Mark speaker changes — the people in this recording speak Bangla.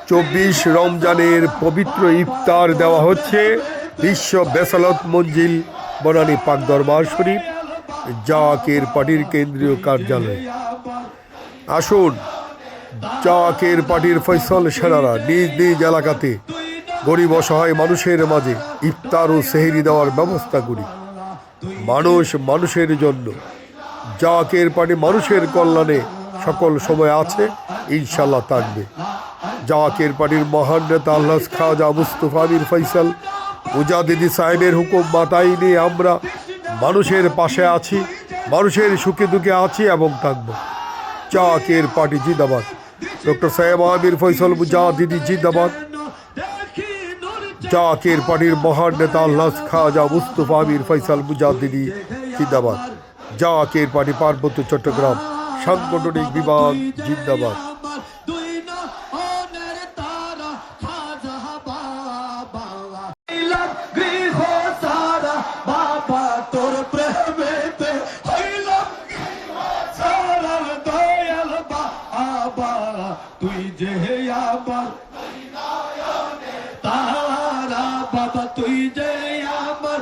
Speaker 1: 24 রমজানের পবিত্র ইফতার দেওয়া হচ্ছে বিশ্ব বেসালত মঞ্জিল বনানী পাক দরবার শরীফ জাকের পার্টির কেন্দ্রীয় কার্যালয়ে। আসুন, জাকের পার্টির ফয়সাল সেনারা নিজ নিজ এলাকাতে গরিব অসহায় মানুষের মাঝে ইফতার ও সেহরি দেওয়ার ব্যবস্থা করি। মানুষ মানুষের জন্য, জাকের পার্টি মানুষের কল্যাণে সকল সময় আছে, ইনশাল্লাহ থাকবে। জাকের পার্টির মহান নেতা আল্লাহ খাজা মুস্তফা আমির ফয়সাল মুজাদ্দিদি সাহেবের হুকুম মাথায় নিয়ে আমরা মানুষের পাশে আছি, মানুষের সুখে দুঃখে আছি এবং থাকবো। জাকের পার্টি জিন্দাবাদ। ডক্টর সাহেব আমির ফয়সাল মুজাদ্দিদি জিন্দাবাদ। জাকের পার্টির মহান নেতা আল্লাহ খাজা মুস্তফা আমির ফয়সাল মুজাদ্দিদি জিন্দাবাদ। জাকের পার্টি পার্বত্য চট্টগ্রাম সাংগঠনিক বিভাগ জিন্দাবাদ।
Speaker 2: তুই যে আমার তারা বাবা, তুই যে আমার